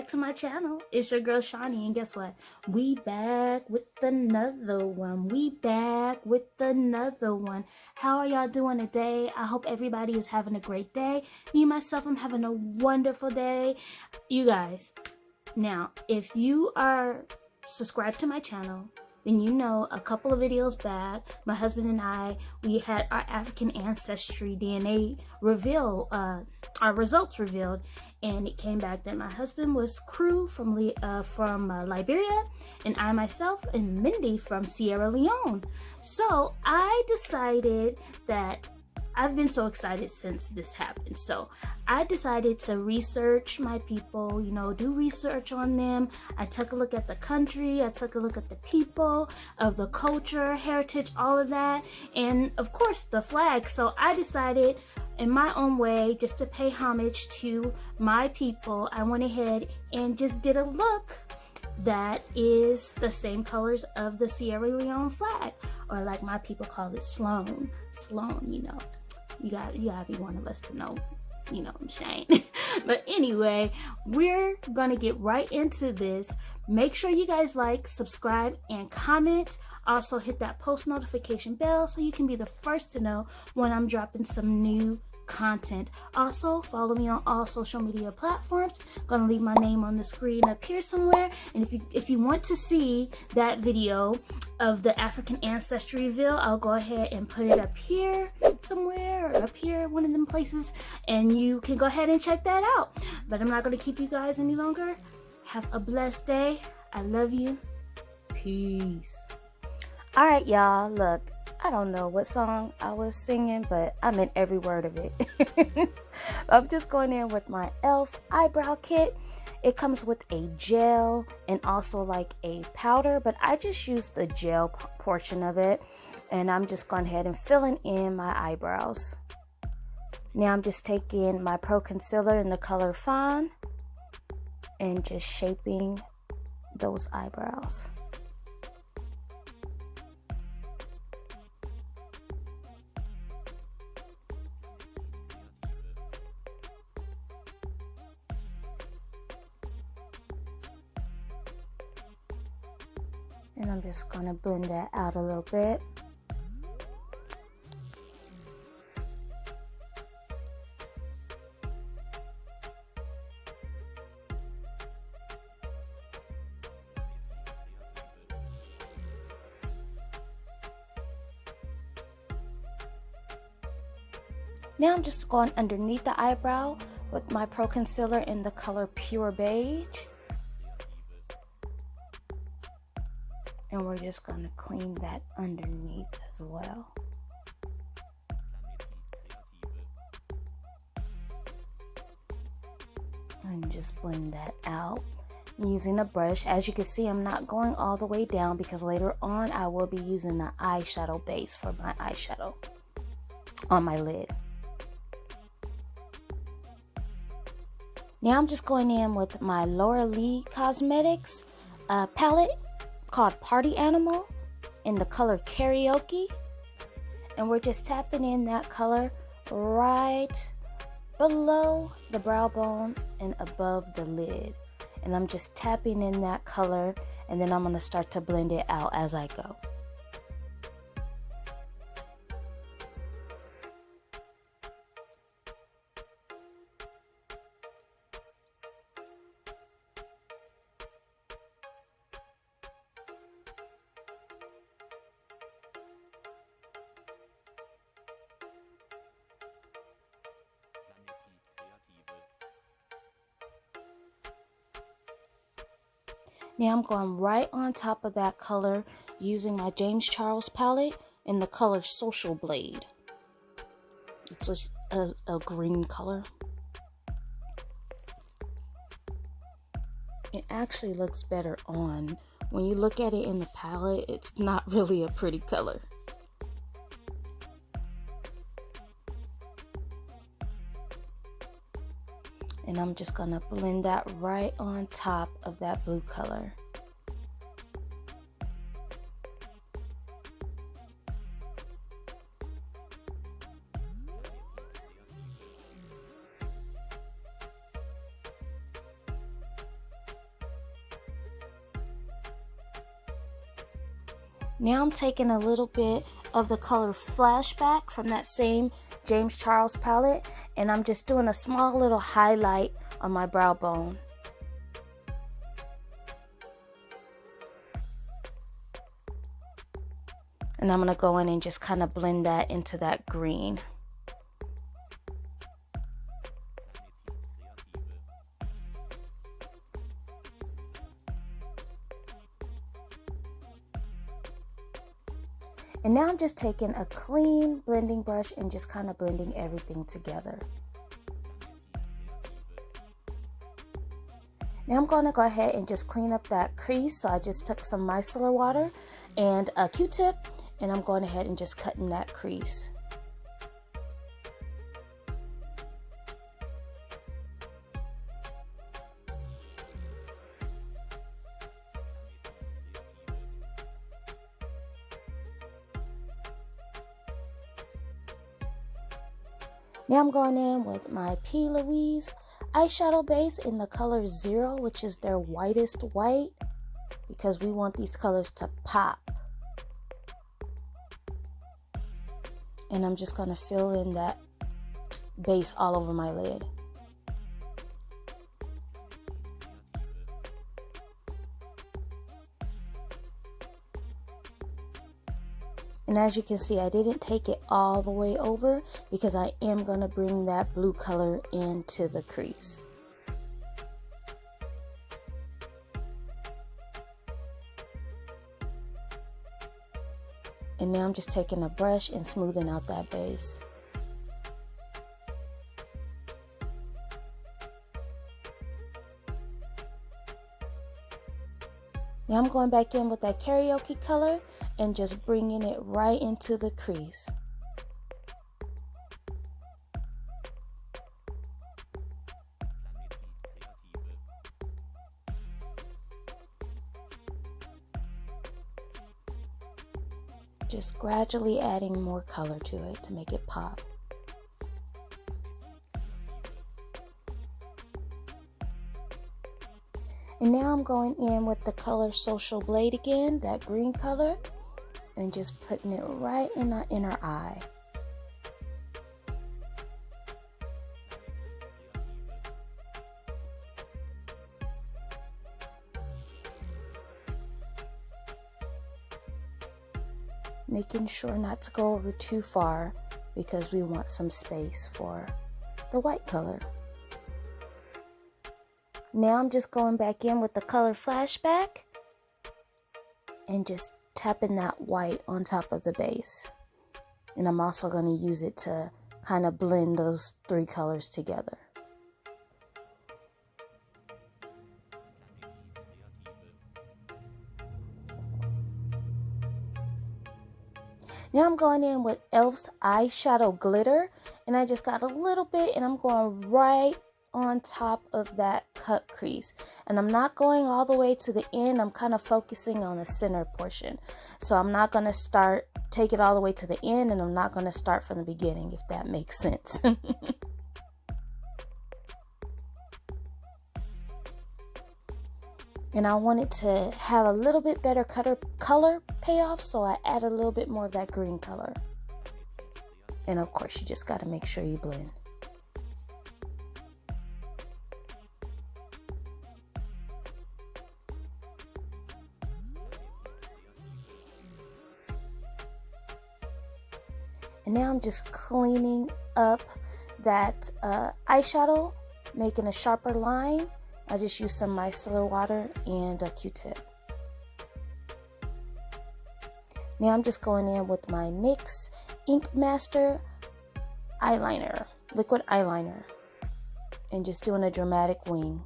back to my channel. It's your girl Shawnee, and guess what? We back with another one. How are y'all doing today? I hope everybody is having a great day. Me myself, I'm having a wonderful day. You guys, now if you are subscribed to my channel, then you know a couple of videos back, my husband and I, we had our African ancestry DNA reveal, our results revealed, and it came back that my husband was Crew from Liberia, and I myself and Mindy from Sierra Leone. So I decided that I've been so excited since this happened. So I decided to research my people, do research on them. I took a look at the country, I took a look at the people, of the culture, heritage, all of that, and of course the flag. So I decided in my own way, just to pay homage to my people, I went ahead and just did a look that is the same colors of the Sierra Leone flag, or like my people call it, Salone. You gotta be one of us to know, what I'm saying. But anyway, we're gonna get right into this. Make sure you guys like, subscribe, and comment. Also hit that post notification bell so you can be the first to know when I'm dropping some new content. Also follow me on all social media platforms. Gonna leave my name on the screen up here somewhere, and if you want to see that video of the African ancestry reveal, I'll go ahead and put it up here somewhere, or up here, one of them places, and you can go ahead and check that out. But I'm not gonna keep you guys any longer. Have a blessed day. I love you. Peace. All right, y'all, look, I don't know what song I was singing, but I meant every word of it. I'm just going in with my e.l.f. eyebrow kit. It comes with a gel and also like a powder, but I just used the gel portion of it, and I'm just going ahead and filling in my eyebrows. Now I'm just taking my Pro Concealer in the color Fawn and just shaping those eyebrows. And I'm just going to blend that out a little bit. Now I'm just going underneath the eyebrow with my Pro Concealer in the color Pure Beige. And we're just going to clean that underneath as well. And just blend that out using a brush. As you can see, I'm not going all the way down because later on I will be using the eyeshadow base for my eyeshadow on my lid. Now I'm just going in with my Laura Lee Cosmetics palette called Party Animal in the color Karaoke, and we're just tapping in that color right below the brow bone and above the lid, and I'm just tapping in that color, and then I'm going to start to blend it out as I go. Now I'm going right on top of that color using my James Charles palette in the color Social Blade. It's just a green color. It actually looks better on. When you look at it in the palette, it's not really a pretty color. And I'm just going to blend that right on top of that blue color. Now I'm taking a little bit of the color Flashback from that same James Charles palette, and I'm just doing a small little highlight on my brow bone. And I'm going to go in and just kind of blend that into that green. And now I'm just taking a clean blending brush and just kind of blending everything together. Now I'm going to go ahead and just clean up that crease. So I just took some micellar water and a Q-tip, and I'm going ahead and just cutting that crease. Now I'm going in with my P. Louise eyeshadow base in the color 0, which is their whitest white, because we want these colors to pop. And I'm just going to fill in that base all over my lid. And as you can see, I didn't take it all the way over because I am going to bring that blue color into the crease. And now I'm just taking a brush and smoothing out that base. Now I'm going back in with that karaoke color and just bringing it right into the crease. Just gradually adding more color to it to make it pop. And now I'm going in with the color Social Blade again, that green color, and just putting it right in our inner eye. Making sure not to go over too far because we want some space for the white color. Now I'm just going back in with the color Flashback and just tapping that white on top of the base. And I'm also going to use it to kind of blend those three colors together. Now I'm going in with e.l.f.'s eyeshadow glitter, and I just got a little bit and I'm going right on top of that cut crease, and I'm not going all the way to the end. I'm kind of focusing on the center portion, so I'm not going to take it all the way to the end, and I'm not going to start from the beginning, if that makes sense. And I wanted to have a little bit better color payoff, so I add a little bit more of that green color. And of course, you just got to make sure you blend. And now I'm just cleaning up that eyeshadow, making a sharper line. I just used some micellar water and a Q-tip. Now I'm just going in with my NYX Ink Master eyeliner, liquid eyeliner, and just doing a dramatic wing.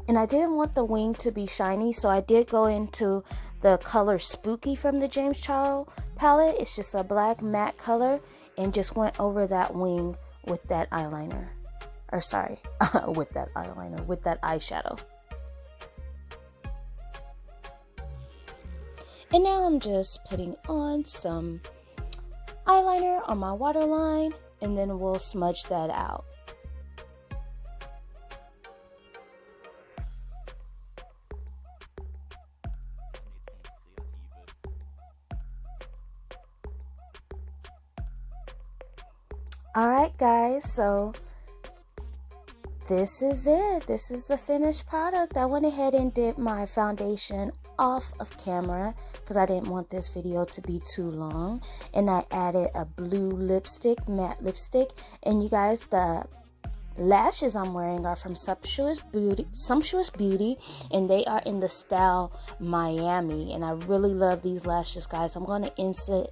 And I didn't want the wing to be shiny, so I did go into the color Spooky from the James Charles palette. It's just a black matte color, and just went over that wing with that eyeliner. or sorry, with that eyeliner, with that eyeshadow. And now I'm just putting on some eyeliner on my waterline, and then we'll smudge that out. Alright guys, so this is it. This is the finished product. I went ahead and did my foundation off of camera because I didn't want this video to be too long, and I added a blue lipstick, matte lipstick. And you guys, the lashes I'm wearing are from Sumptuous Beauty, and they are in the style Miami, and I really love these lashes, guys. I'm going to insert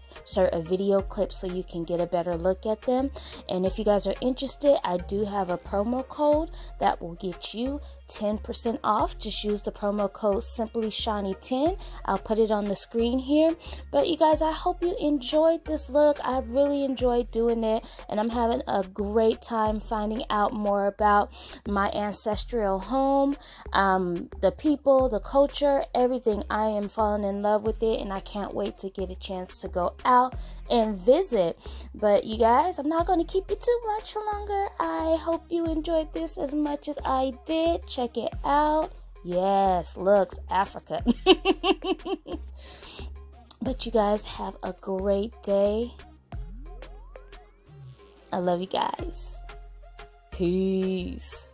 a video clip so you can get a better look at them. And if you guys are interested, I do have a promo code that will get you 10% off. Just use the promo code SimplyShiny10. I'll put it on the screen here. But you guys, I hope you enjoyed this look. I really enjoyed doing it, and I'm having a great time finding out more about my ancestral home, the people, the culture, everything. I am falling in love with it, and I can't wait to get a chance to go out and visit. But you guys, I'm not going to keep you too much longer. I hope you enjoyed this as much as I did. Check it out. Yes, looks Africa. But you guys have a great day. I love you guys. Peace.